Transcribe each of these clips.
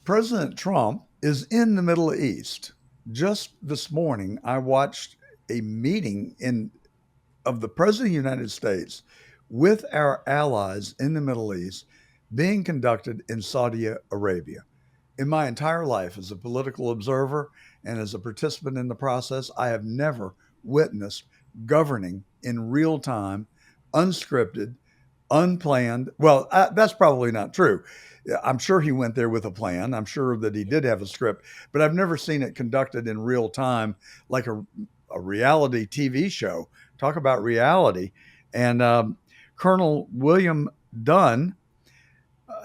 President Trump is in the Middle East. Just this morning, I watched a meeting of the President of the United States with our allies in the Middle East being conducted in Saudi Arabia. In my entire life as a political observer and as a participant in the process, I have never witnessed governing in real time, unscripted, unplanned. Well, that's probably not true. I'm sure he went there with a plan. I'm sure that he did have a script, but I've never seen it conducted in real time like a reality TV show. Talk about reality. And Colonel William Dunn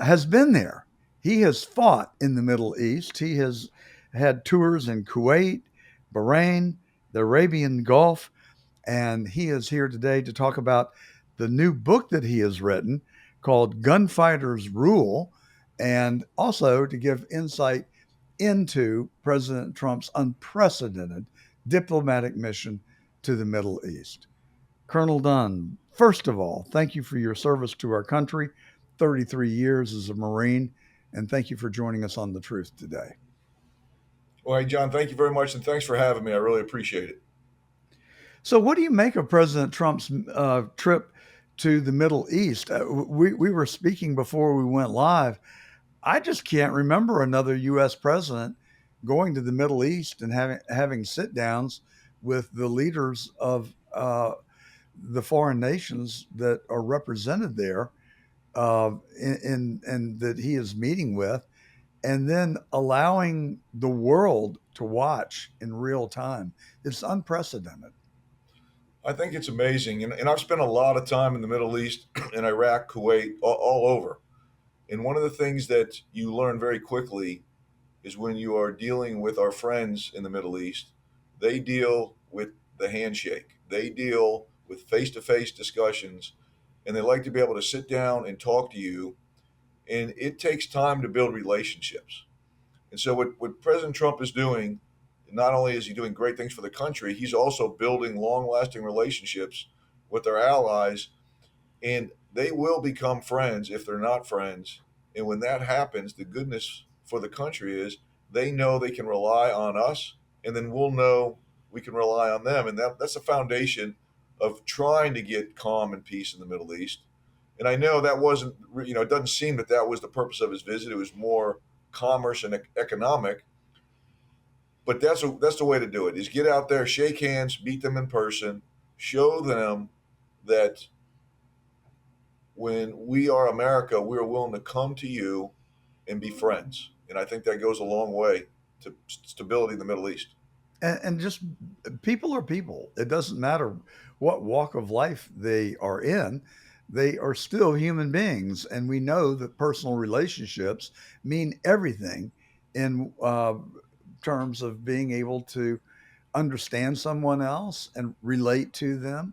has been there. He has fought in the Middle East. He has had tours in Kuwait, Bahrain, the Arabian Gulf, and he is here today to talk about the new book that he has written called Gunfighters Rule, and also to give insight into President Trump's unprecedented diplomatic mission to the Middle East. Colonel Dunn, first of all, thank you for your service to our country, 33 years as a Marine, and thank you for joining us on The Truth today. Well, hey, John, thank you very much, and thanks for having me. I really appreciate it. So, what do you make of President Trump's trip to the Middle East? We were speaking before we went live. I just can't remember another U.S. president going to the Middle East and having sit downs with the leaders of the foreign nations that are represented there, and that he is meeting with, and then allowing the world to watch in real time. It's unprecedented. I think it's amazing, and I've spent a lot of time in the Middle East, in Iraq, Kuwait, all over. And one of the things that you learn very quickly is when you are dealing with our friends in the Middle East, they deal with the handshake, they deal with face to face discussions, and they like to be able to sit down and talk to you. And it takes time to build relationships. And so, what President Trump is doing, not only is he doing great things for the country, he's also building long lasting relationships with their allies, and they will become friends if they're not friends. And when that happens, the goodness for the country is they know they can rely on us, and then we'll know we can rely on them. And that's the foundation of trying to get calm and peace in the Middle East. And I know that wasn't, it doesn't seem that that was the purpose of his visit. It was more commerce and economic. But that's the way to do it: is get out there, shake hands, meet them in person, show them that when we are America, we are willing to come to you and be friends. And I think that goes a long way to stability in the Middle East. And just people are people. It doesn't matter what walk of life they are in, they are still human beings. And we know that personal relationships mean everything in terms of being able to understand someone else and relate to them.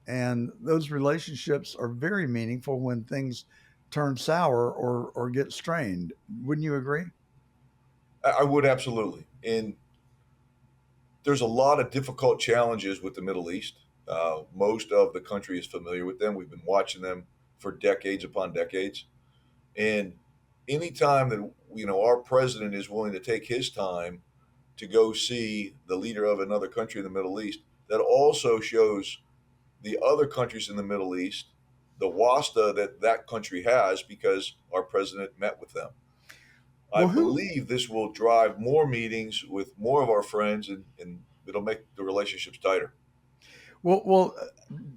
And those relationships are very meaningful when things turn sour or get strained. Wouldn't you agree? I would absolutely. And there's a lot of difficult challenges with the Middle East. Most of the country is familiar with them. We've been watching them for decades upon decades. And anytime that our president is willing to take his time to go see the leader of another country in the Middle East, that also shows the other countries in the Middle East the wasta that that country has because our president met with them. I Well, who believe this will drive more meetings with more of our friends, and it'll make the relationships tighter. well,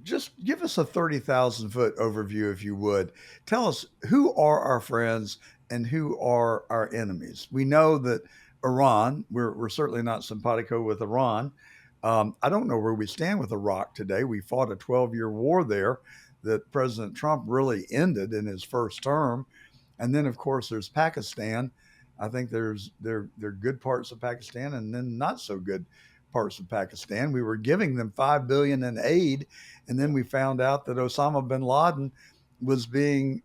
just give us a 30,000 foot overview, if you would. Tell us who are our friends and who are our enemies. We know that Iran, we're certainly not simpatico with Iran. I don't know where we stand with Iraq today. We fought a 12-year war there that President Trump really ended in his first term. And then, of course, there's Pakistan. I think there are good parts of Pakistan and then not so good parts of Pakistan. We were giving them 5 billion in aid, and then we found out that Osama bin Laden was being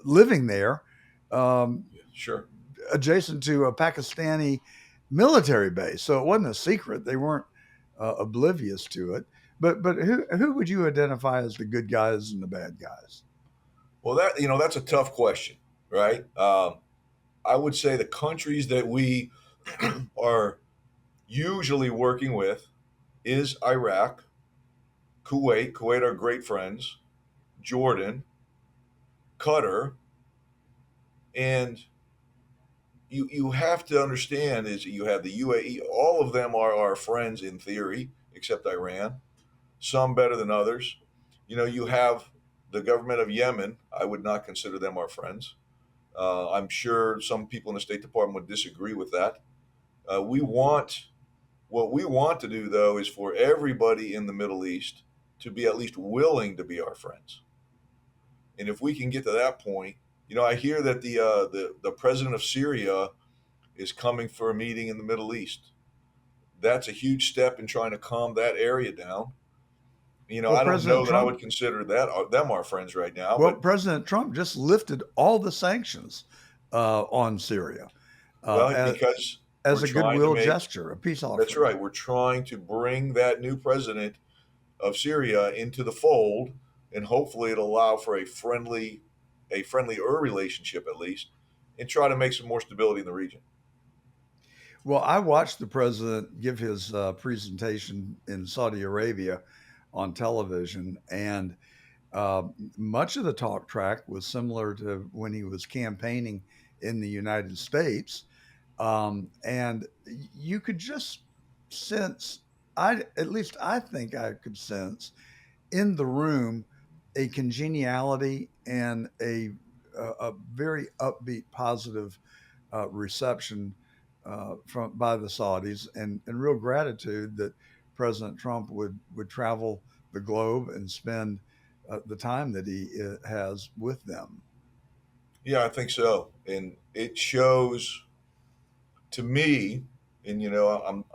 living there, um, Yeah, sure. adjacent to a Pakistani military base. So it wasn't a secret; they weren't oblivious to it. But who would you identify as the good guys and the bad guys? Well, that's a tough question, right? I would say the countries that we are usually working with is Iraq, Kuwait. Kuwait are great friends. Jordan, Qatar, and you have to understand is you have the UAE. All of them are our friends in theory, except Iran. Some better than others. You have the government of Yemen. I would not consider them our friends. I'm sure some people in the State Department would disagree with that. We want What we want to do, though, is for everybody in the Middle East to be at least willing to be our friends. And if we can get to that point, I hear that the president of Syria is coming for a meeting in the Middle East. That's a huge step in trying to calm that area down. Well, I don't President know that I Trump would consider them our friends right now, well, but President Trump just lifted all the sanctions on Syria uh, well, as, because we're as a trying to goodwill make gesture, a peace that's offering. right. We're trying to bring that new president of Syria into the fold, and hopefully it'll allow for a friendlier relationship at least, and try to make some more stability in the region. Well, I watched the president give his presentation in Saudi Arabia on television, and much of the talk track was similar to when he was campaigning in the United States. And you could just sense, at least I think I could sense in the room a congeniality and a very upbeat, positive reception from by the Saudis, and real gratitude that President Trump would travel the globe and spend the time that he has with them. Yeah, I think so, and it shows to me. And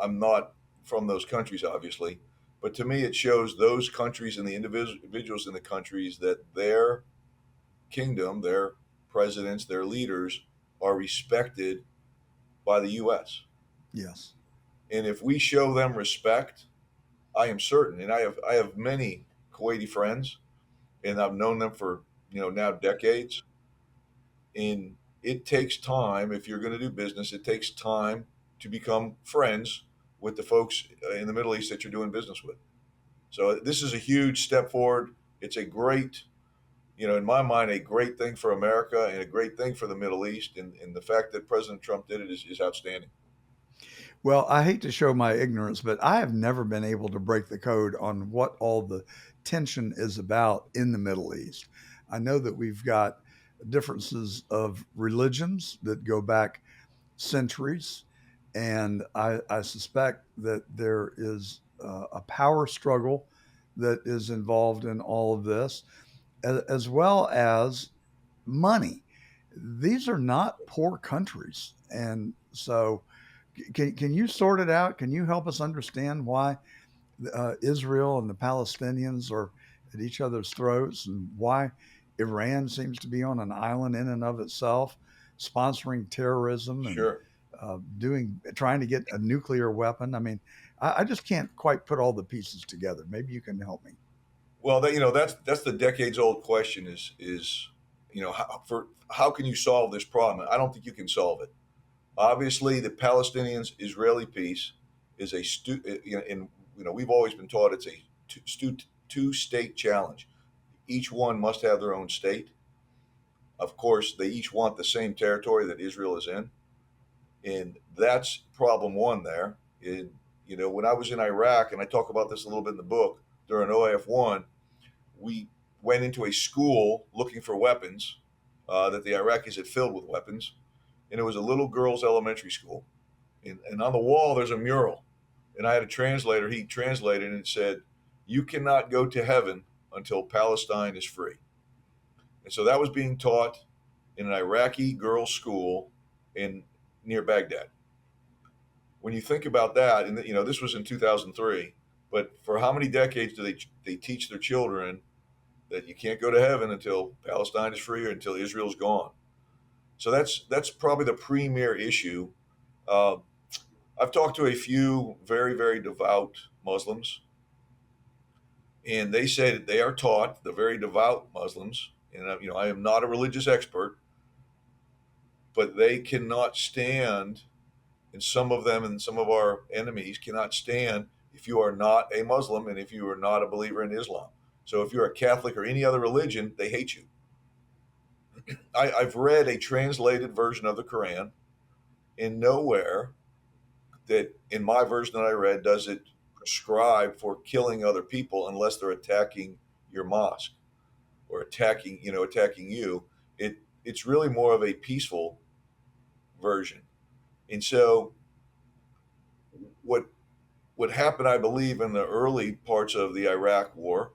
I'm not from those countries, obviously, but to me, it shows those countries and the individuals in the countries that their kingdom, their presidents, their leaders are respected by the U.S. Yes. And if we show them respect, I am certain, and I have many Kuwaiti friends, and I've known them for now decades. And it takes time if you're going to do business. It takes time to become friends with the folks in the Middle East that you're doing business with. So this is a huge step forward. It's a great, in my mind, a great thing for America and a great thing for the Middle East. And the fact that President Trump did it is outstanding. Well, I hate to show my ignorance, but I have never been able to break the code on what all the tension is about in the Middle East. I know that we've got differences of religions that go back centuries, and I suspect that there is a power struggle that is involved in all of this, as well as money. These are not poor countries, and so can you sort it out? Can you help us understand why Israel and the Palestinians are at each other's throats, and why Iran seems to be on an island in and of itself, sponsoring terrorism and Sure. trying to get a nuclear weapon? I mean, I just can't quite put all the pieces together. Maybe you can help me. Well, that's the decades old question is how can you solve this problem? I don't think you can solve it. Obviously, the Palestinians Israeli peace is and we've always been taught it's a two state challenge. Each one must have their own state. Of course, they each want the same territory that Israel is in, and that's problem one there. And when I was in Iraq, and I talk about this a little bit in the book during OIF 1, we went into a school looking for weapons that the Iraqis had filled with weapons, and it was a little girls' elementary school. And on the wall, there's a mural, and I had a translator. He translated and it said, "You cannot go to heaven until Palestine is free." And so that was being taught in an Iraqi girls' school in near Baghdad. When you think about that, and this was in 2003, but for how many decades do they teach their children that you can't go to heaven until Palestine is free or until Israel's gone? So that's probably the premier issue. Uh, I've talked to a few very very devout Muslims, and they say that they are taught, the very devout Muslims, and I am not a religious expert, but they cannot stand, and some of them and some of our enemies cannot stand if you are not a Muslim and if you are not a believer in Islam. So if you're a Catholic or any other religion, they hate you. I've read a translated version of the Quran, and nowhere that in my version that I read does it prescribe for killing other people unless they're attacking your mosque or attacking you. It's really more of a peaceful version. And so what what happened, I believe, in the early parts of the Iraq War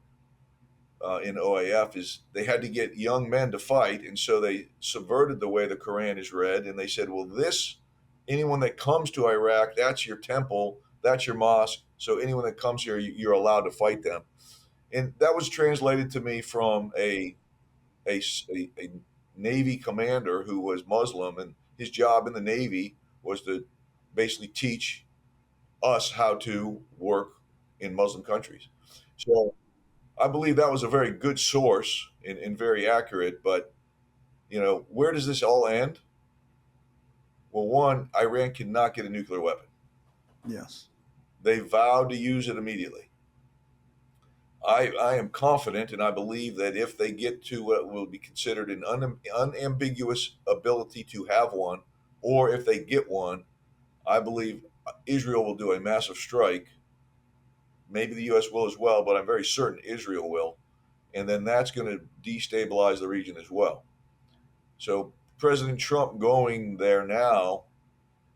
in OAF is they had to get young men to fight, and so they subverted the way the Quran is read, and they said, "Well, this anyone that comes to Iraq, that's your temple, that's your mosque. So anyone that comes here, you're allowed to fight them." And that was translated to me from a Navy commander who was Muslim, and his job in the Navy was to basically teach us how to work in Muslim countries. So I believe that was a very good source and very accurate. But where does this all end? Well, one, Iran cannot get a nuclear weapon. Yes. They vowed to use it immediately. I am confident, and I believe that if they get to what will be considered an unambiguous ability to have one, or if they get one, I believe Israel will do a massive strike. Maybe the U.S. will as well, but I'm very certain Israel will. And then that's going to destabilize the region as well. So President Trump going there now,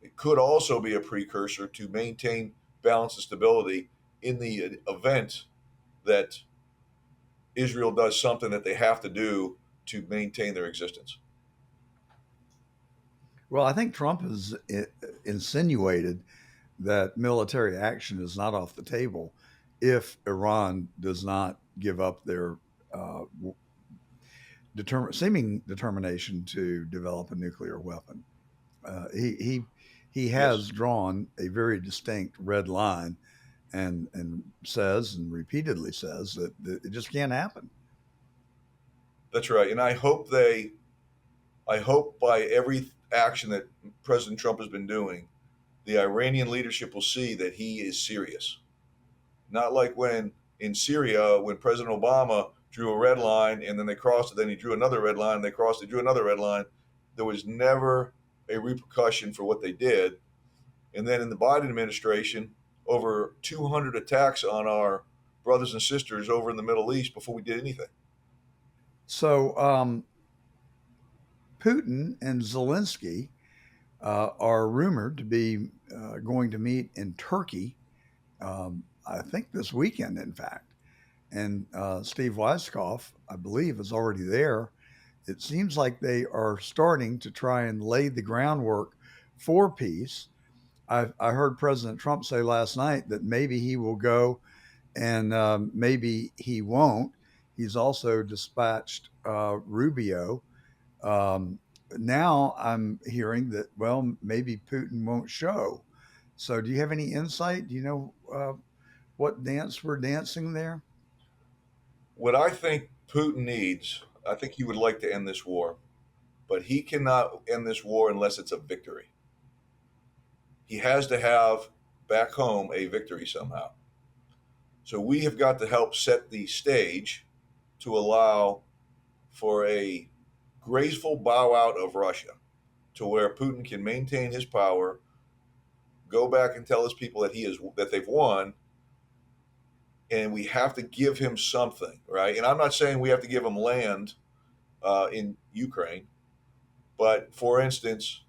it could also be a precursor to maintain balance and stability in the event that Israel does something that they have to do to maintain their existence. Well, I think Trump has insinuated that military action is not off the table if Iran does not give up their uh, seeming determination to develop a nuclear weapon. He Yes, has drawn a very distinct red line and says and repeatedly says that it just can't happen. that's right. And I hope by every action that President Trump has been doing, the Iranian leadership will see that he is serious. Not like when in Syria, when President Obama drew a red line and then they crossed it, then he drew another red line, they crossed, they drew another red line. There was never a repercussion for what they did. And then in the Biden administration, over 200 attacks on our brothers and sisters over in the Middle East before we did anything. So Putin and Zelensky are rumored to be going to meet in Turkey, I think this weekend, in fact. And Steve Weiskopf, I believe, is already there. It seems like they are starting to try and lay the groundwork for peace. I heard President Trump say last night that maybe he will go and maybe he won't. He's also dispatched Rubio. Um, Now I'm hearing that, well, maybe Putin won't show. So, do you have any insight? Do you know what dance we're dancing there? What I think Putin needs, I think he would like to end this war, but he cannot end this war unless it's a victory. He has to have back home a victory somehow. So we have got to help set the stage to allow for a graceful bow out of Russia to where Putin can maintain his power, go back and tell his people that they've won, and we have to give him something, right? And I'm not saying we have to give him land in Ukraine, but for instance,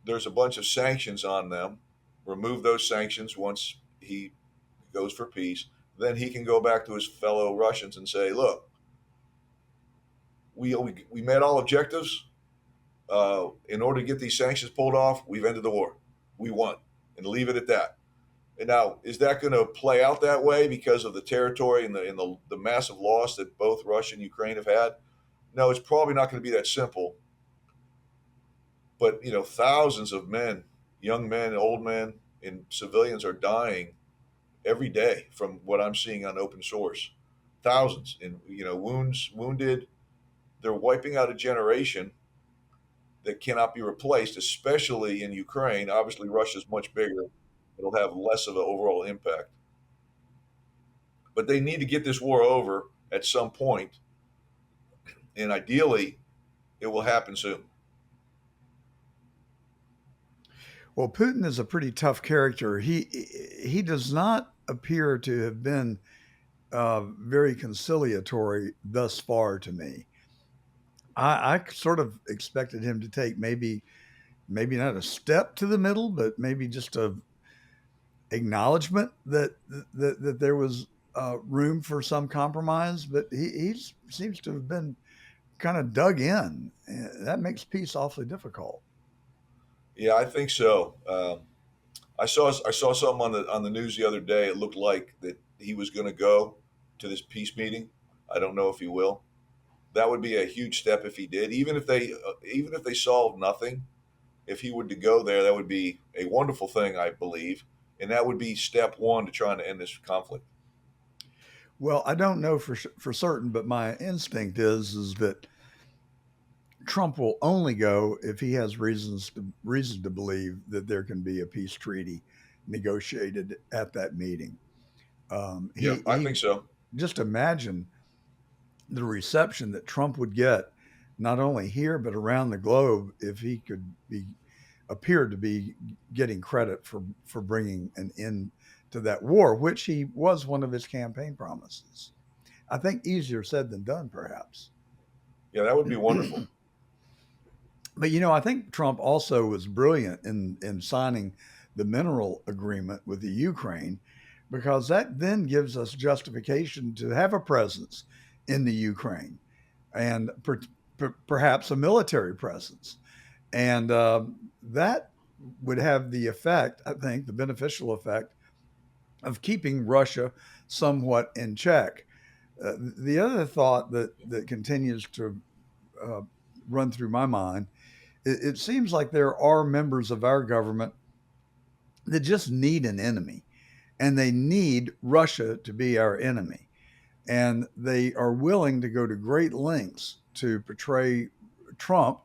there's a bunch of sanctions on them. Remove those sanctions once he goes for peace. Then he can go back to his fellow Russians and say, "Look, we met all objectives. In order to get these sanctions pulled off, we've ended the war. We won, and leave it at that." And now, is that going to play out that way because of the territory and the massive loss that both Russia and Ukraine have had? No, it's probably not going to be that simple. But thousands of men, young men, old men, and civilians are dying every day from what I'm seeing on open source. Thousands, and wounds, wounded. They're wiping out a generation that cannot be replaced, especially in Ukraine. Obviously, Russia's much bigger; it'll have less of an overall impact. But they need to get this war over at some point, and ideally, it will happen soon. Well, Putin is a pretty tough character. He does not appear to have been very conciliatory thus far to me. I sort of expected him to take maybe not a step to the middle, but maybe just a acknowledgement that there was room for some compromise. But he seems to have been kind of dug in. That makes peace awfully difficult. Yeah, I think so. I saw something on the news the other day. It looked like that he was going to go to this peace meeting. I don't know if he will. That would be a huge step if he did. Even if they solved nothing, if he were to go there, that would be a wonderful thing, I believe, and that would be step one to trying to end this conflict. Well, I don't know for certain, but my instinct is that Trump will only go if he has reason to believe that there can be a peace treaty negotiated at that meeting. Yeah, I He think so. just imagine the reception that Trump would get, not only here but around the globe, if he could be appeared to be getting credit for bringing an end to that war, which he was one of his campaign promises. I think easier said than done, perhaps. Yeah, that would be wonderful. But I think Trump also was brilliant in signing the mineral agreement with the Ukraine, because that then gives us justification to have a presence in the Ukraine, and perhaps a military presence. And that would have the effect, I think, the beneficial effect of keeping Russia somewhat in check. The other thought that continues to uh, run through my mind, it seems like there are members of our government that just need an enemy, and they need Russia to be our enemy. And they are willing to go to great lengths to portray Trump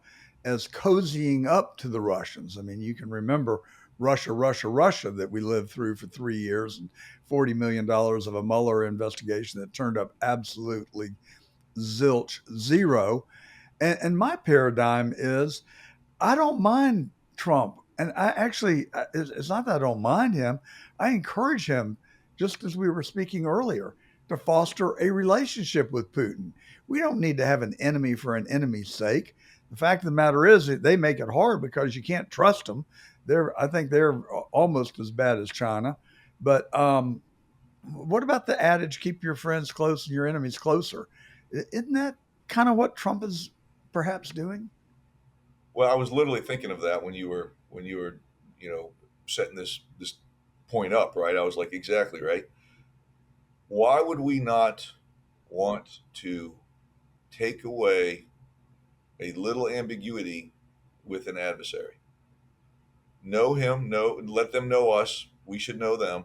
as cozying up to the Russians. I mean, you can remember Russia, Russia, Russia that we lived through for 3 years, and $40 million of a Mueller investigation that turned up absolutely zilch zero. And my paradigm is I don't mind Trump. And I actually, it's not that I don't mind him. I encourage him, just as we were speaking earlier, to foster a relationship with Putin. We don't need to have an enemy for an enemy's sake. The fact of the matter is that they make it hard because you can't trust them. I think they're almost as bad as China. But what about the adage, keep your friends close and your enemies closer? Isn't that kind of what Trump is perhaps doing? Well, I was literally thinking of that when you were, you know, setting this point up, right? I was like, exactly right. Why would we not want to take away a little ambiguity with an adversary? Know him, let them know us. We should know them.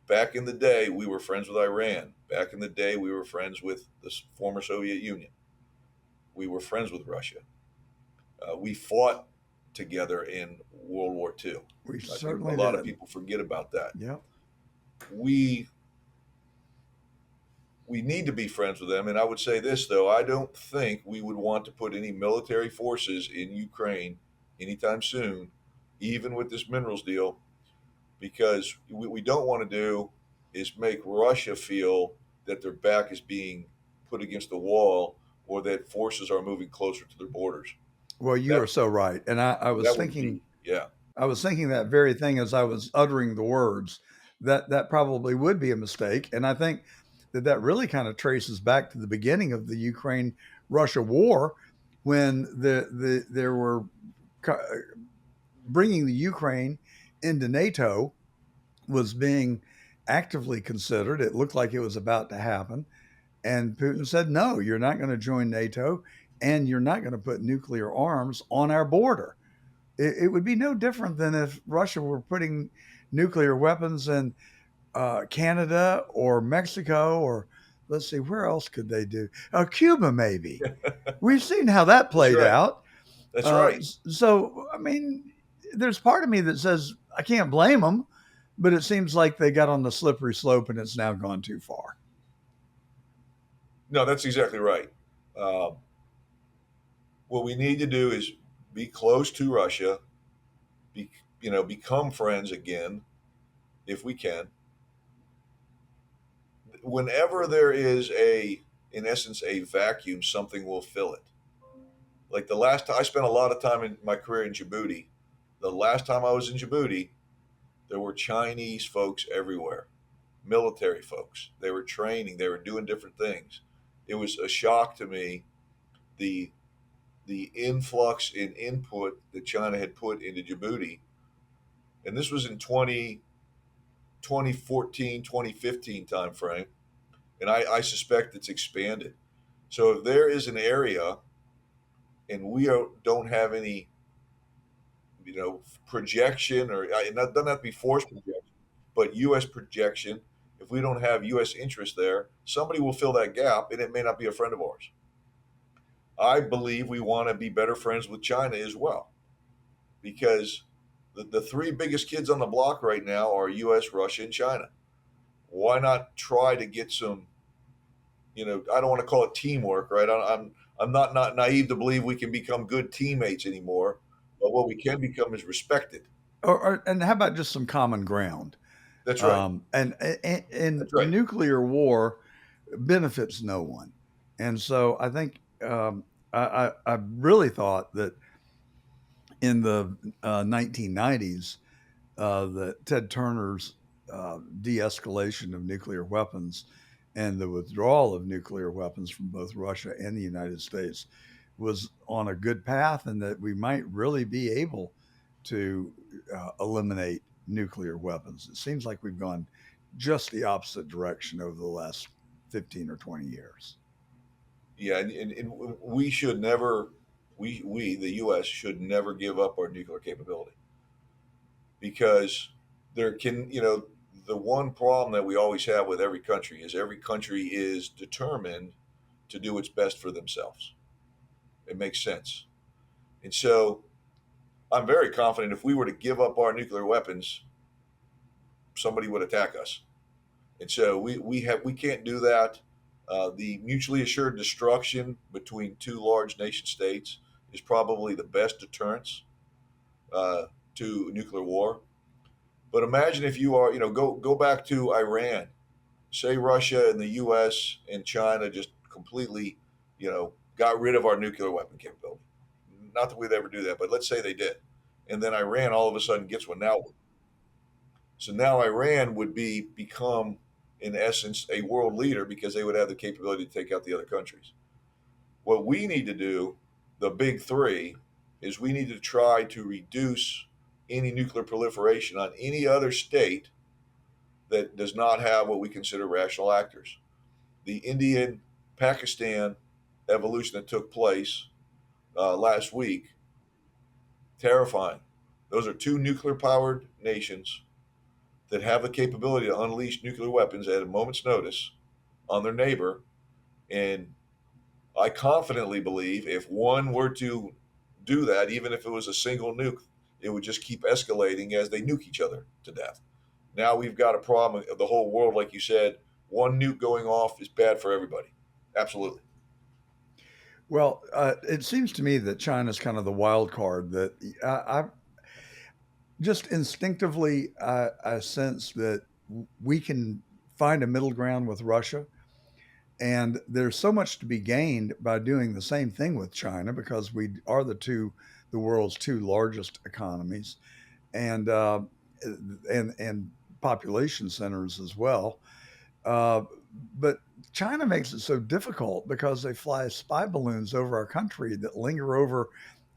Back in the day, we were friends with Iran. Back in the day, we were friends with the former Soviet Union. We were friends with Russia. We fought together in World War II. We I think a certainly lot of did. people forget about that. Yep. We we need to be friends with them. And I would say this though, I don't think we would want to put any military forces in Ukraine anytime soon, even with this minerals deal, because what we don't want to do is make Russia feel that their back is being put against the wall or that forces are moving closer to their borders. Well, you That are so right. And that would be yeah. I was thinking that very thing as I was uttering the words, that probably would be a mistake. And I think that really kind of traces back to the beginning of the Ukraine Russia war, when there were bringing the Ukraine into NATO was being actively considered. It looked like it was about to happen. And Putin said, no, you're not going to join NATO, and you're not going to put nuclear arms on our border. It would be no different than if Russia were putting nuclear weapons in Canada or Mexico, or let's see, where else could they do? Cuba, maybe. We've seen how that That's played right. out. That's right. So, I mean, there's part of me that says I can't blame them, but it seems like they got on the slippery slope and it's now gone too far. No, that's exactly right. Um, what we need to do is be close to Russia, be, become friends again if we can. Whenever there is in essence, a vacuum, something will fill it. Like the last time I spent a lot of time in my career in Djibouti. The last time I was in Djibouti, there were Chinese folks everywhere, military folks. They were training, they were doing different things. It was a shock to me the the influx in input that China had put into Djibouti. And this was in 2014, 2015 timeframe. And I suspect it's expanded. So if there is an area and don't have any, projection, or it doesn't have to be forced projection, but U.S. projection, if we don't have U.S. interest there, somebody will fill that gap, and it may not be a friend of ours. I believe we want to be better friends with China as well, because the three biggest kids on the block right now are U.S., Russia, and China. Why not try to get some? I don't want to call it teamwork, right? I'm not naive to believe we can become good teammates anymore, but what we can become is respected. And how about just some common ground? That's right. And That's right. nuclear war benefits no one. And so I think I really thought that in the 1990s, that Ted Turner's de escalation of nuclear weapons and the withdrawal of nuclear weapons from both Russia and the United States was on a good path, and that we might really be able to eliminate nuclear weapons. It seems like we've gone just the opposite direction over the last 15 or 20 years. Yeah, and we should never, the U.S. should never give up our nuclear capability, because there can, the one problem that we always have with every country is determined to do what's best for themselves. It makes sense. And so I'm very confident if we were to give up our nuclear weapons, somebody would attack us. And so we can't do that. The mutually assured destruction between two large nation states is probably the best deterrence uh, to nuclear war. But imagine if you are, go back to Iran. Say Russia and the U.S. and China just completely, got rid of our nuclear weapon capability. Not that we'd ever do that, but let's say they did, and then Iran all of a sudden gets one now. So now Iran would become, in essence, a world leader because they would have the capability to take out the other countries. What we need to do, the big three, is we need to try to reduce any nuclear proliferation on any other state that does not have what we consider rational actors. The Indian Pakistan evolution that took place last week, terrifying. Those are two nuclear powered nations that have the capability to unleash nuclear weapons at a moment's notice on their neighbor. And I confidently believe if one were to do that, even if it was a single nuke, it would just keep escalating as they nuke each other to death. Now we've got a problem of the whole world, like you said. One nuke going off is bad for everybody. Absolutely. Well, it seems to me that China's kind of the wild card. That I just instinctively I sense that we can find a middle ground with Russia. And there's so much to be gained by doing the same thing with China, because we are the world's two largest economies, and and population centers as well. Uh, but China makes it so difficult because they fly spy balloons over our country that linger over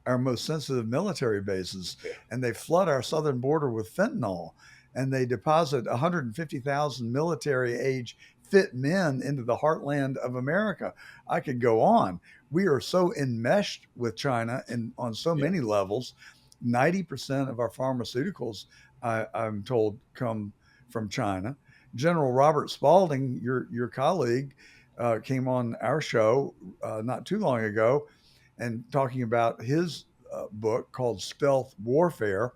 our most sensitive military bases, Yeah. and they flood our southern border with fentanyl, and they deposit 150,000 military age fit men into the heartland of America. I could go on. We are so enmeshed with China and on so Yeah. many levels. 90% of our pharmaceuticals, I'm told, come from China. General Robert Spalding, your colleague, came on our show not too long ago and talking about his book called Stealth Warfare.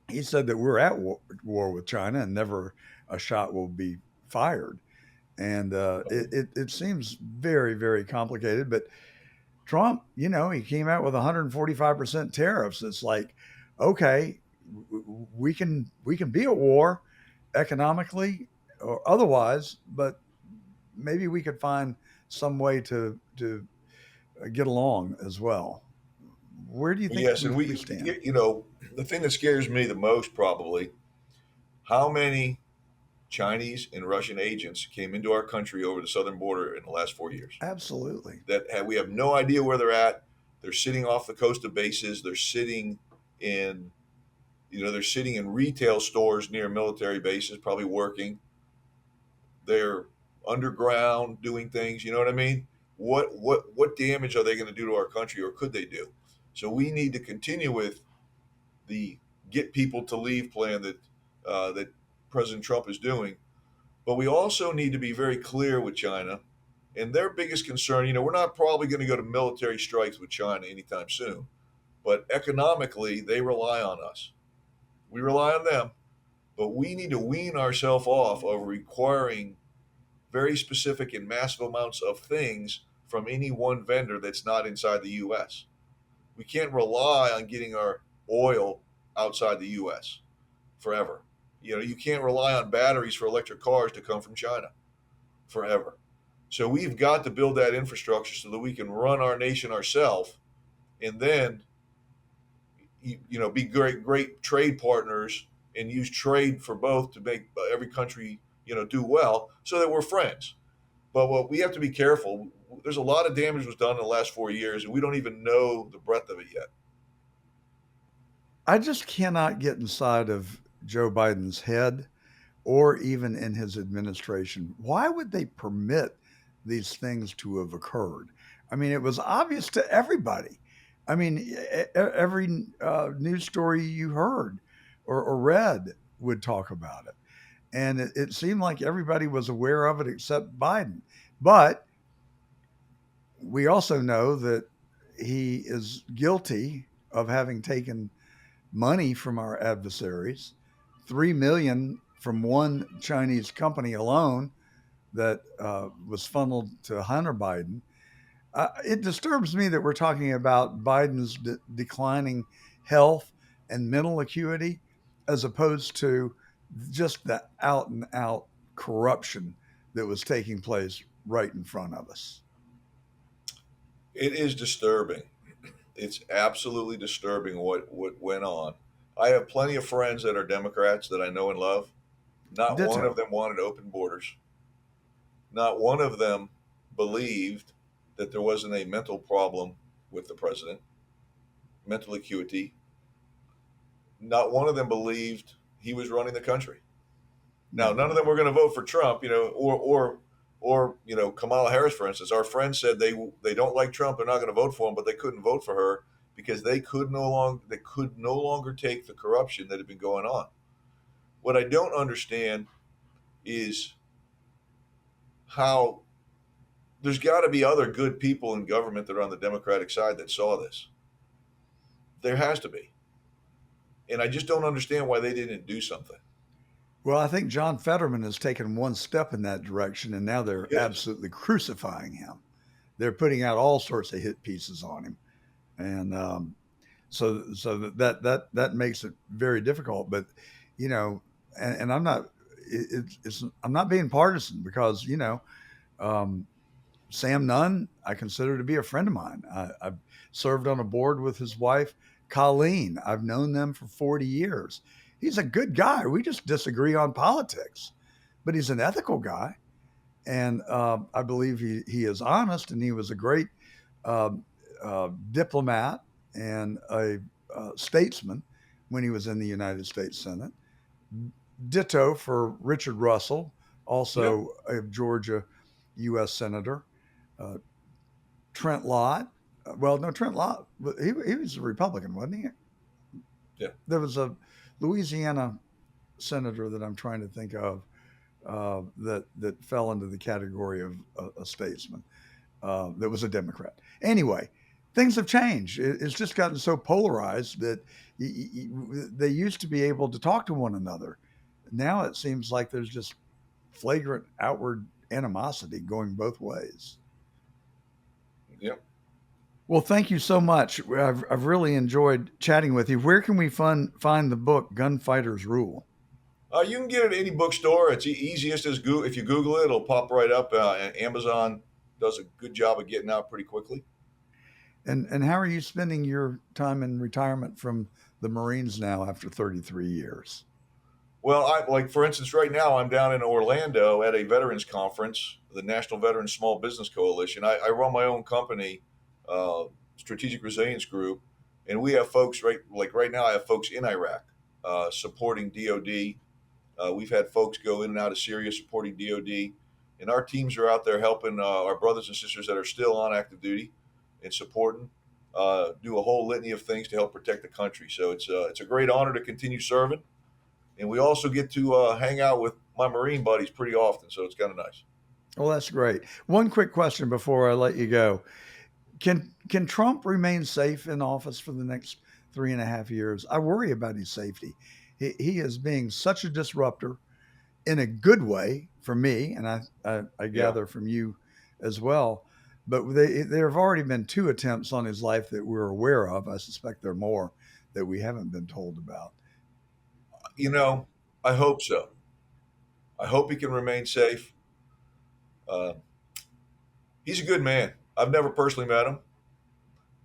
He said that we're at war with China and never a shot will be fired. And it seems very, very complicated. But Trump, he came out with 145% tariffs. It's like, okay, we can be at war economically or otherwise, but maybe we could find some way to get along as well. Where do you think Yes, we, and we we, stand? the thing that scares me the most probably, how many Chinese and Russian agents came into our country over the southern border in the last 4 years. Absolutely. We have no idea where they're at. They're sitting off the coast of bases. In, they're sitting in retail stores near military bases, probably working. They're underground doing things. You know what I mean? What damage are they going to do to our country, or could they do? So we need to continue with the get people to leave plan that President Trump is doing. But we also need to be very clear with China and their biggest concern. We're not probably going to go to military strikes with China anytime soon, but economically, they rely on us. We rely on them, but we need to wean ourselves off of requiring very specific and massive amounts of things from any one vendor that's not inside the U.S. We can't rely on getting our oil outside the U.S. forever. You can't rely on batteries for electric cars to come from China forever. So we've got to build that infrastructure so that we can run our nation ourselves, and then be great trade partners and use trade for both to make every country do well, so that we're friends. But what we have to be careful. There's a lot of damage was done in the last 4 years, and we don't even know the breadth of it yet. I just cannot get inside of Joe Biden's head or even in his administration. Why would they permit these things to have occurred? I mean, it was obvious to everybody. I mean, every news story you heard or read would talk about it. And it seemed like everybody was aware of it except Biden. But we also know that he is guilty of having taken money from our adversaries, 3 million from one Chinese company alone that was funneled to Hunter Biden. It disturbs me that we're talking about Biden's declining health and mental acuity as opposed to just the out and out corruption that was taking place right in front of us. It is disturbing. It's absolutely disturbing what went on. I have plenty of friends that are Democrats that I know and love. Not one of Ditto. them wanted open borders. Not one of them believed that there wasn't a mental problem with the president, mental acuity. Not one of them believed he was running the country. Now, No. none of them were going to vote for Trump, or Kamala Harris, for instance. Our friends said they don't like Trump, they're not going to vote for him, but they couldn't vote for her because they could no longer take the corruption that had been going on. What I don't understand is how there's got to be other good people in government that are on the Democratic side that saw this. There has to be, and I just don't understand why they didn't do something. Well, I think John Federman has taken one step in that direction, and now they're Yes, absolutely crucifying him. They're putting out all sorts of hit pieces on him, and so that makes it very difficult. But you know, and I'm not I'm not being partisan because um, Sam Nunn I consider to be a friend of mine. I've served on a board with his wife Colleen. I've known them for 40 years. He's a good guy. We just disagree on politics, but he's an ethical guy, and I believe he is honest, and he was a great um diplomat and a statesman when he was in the United States Senate. Ditto for Richard Russell, yeah, also a Georgia U.S. Senator. Uh, Trent Lott. Well, no, Trent Lott. He was a Republican, wasn't he? yeah. There was a Louisiana senator that I'm trying to think of that fell into the category of a statesman that was a Democrat. Anyway, things have changed. It's just gotten so polarized that they used to be able to talk to one another. Now it seems like there's just flagrant outward animosity going both ways. Yeah. Well, thank you so much. I've really enjoyed chatting with you. Where can we find the book Gunfighters Rule? You can get it at any bookstore. It's easiest as if you Google it, it'll pop right up. And Amazon does a good job of getting out pretty quickly. And how are you spending your time in retirement from the Marines now after 33 years? Well, I like for instance, right now I'm down in Orlando at a veterans conference, the National Veterans Small Business Coalition. I run my own company, uh, Strategic Resilience Group, and we have folks right now. I have folks in Iraq supporting DoD. We've had folks go in and out of Syria supporting DoD, and our teams are out there helping our brothers and sisters that are still on active duty and supporting. Do a whole litany of things to help protect the country. So it's a great honor to continue serving, and we also get to hang out with my Marine buddies pretty often. So it's kind of nice. Well, that's great. One quick question before I let you go: Can Trump remain safe in office for the next 3.5 years? I worry about his safety. He is being such a disruptor in a good way for me, and I Yeah, gather from you as well. But there have already been two attempts on his life that we're aware of. I suspect there are more that we haven't been told about. you know, I hope so. I hope he can remain safe. Uh, he's a good man. I've never personally met him,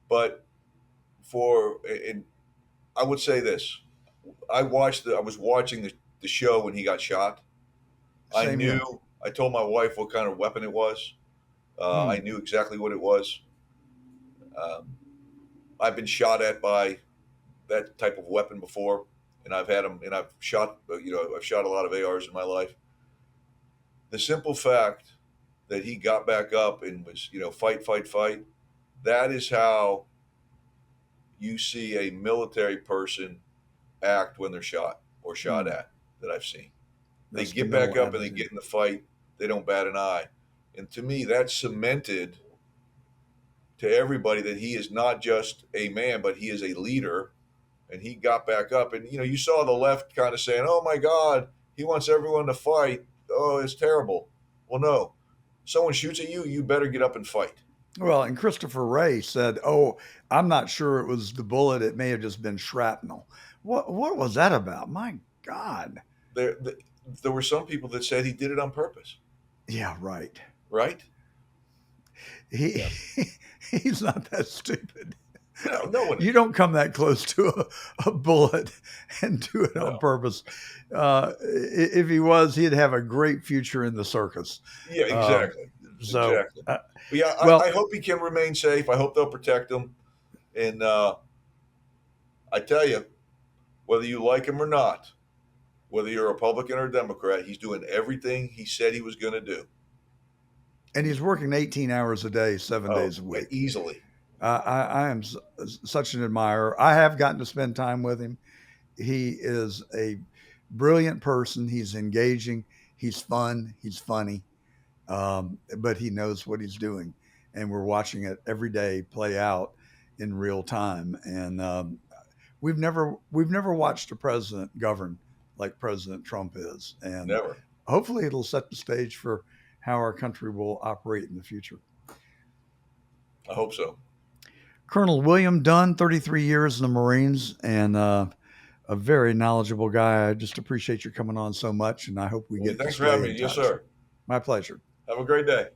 but and I would say this: I was watching the show when he got shot. I Same here. knew. I told my wife what kind of weapon it was. I Hmm. knew exactly what it was. Um, I've been shot at by that type of weapon before, and I've had them, and I've shot. I've shot a lot of ARs in my life. The simple fact that he got back up and was, fight, fight, fight. That is how you see a military person act when they're shot or shot Hmm. at. That I've seen. They That's the get back mental up and they aptitude. get in the fight. They don't bat an eye. And to me, that cemented to everybody that he is not just a man, but he is a leader. And he got back up. And, you saw the left kind of saying, oh my God, he wants everyone to fight. Oh, it's terrible. Well, no. Someone shoots at you, you better get up and fight. Well, and Christopher Wray said, "Oh, I'm not sure it was the bullet. It may have just been shrapnel." What was that about? My God. There were some people that said he did it on purpose, Yeah, right. right? He Yeah. he's not that stupid. No, no one You is. don't come that close to a bullet and do it on No. purpose. If he was, he'd have a great future in the circus. Yeah, Um, exactly. so, Exactly. But yeah, I well, hope he can remain safe. I hope they'll protect him. And I tell you, whether you like him or not, whether you're a Republican or Democrat, he's doing everything he said he was going to do. and He's he's working 18 hours a day, 7 days a week. easily. I am such an admirer. I have gotten to spend time with him. He is a brilliant person. He's engaging. He's fun. He's funny. But he knows what he's doing, and we're watching it every day play out in real time. And we've never watched a president govern like President Trump is, and Never. hopefully it'll set the stage for how our country will operate in the future. I hope so. Colonel William Dunn, 33 years in the Marines, and a very knowledgeable guy. I just appreciate your coming on so much, and I hope we Well, get to thanks for stay having in me. Yes, touch. sir. My pleasure. Have a great day.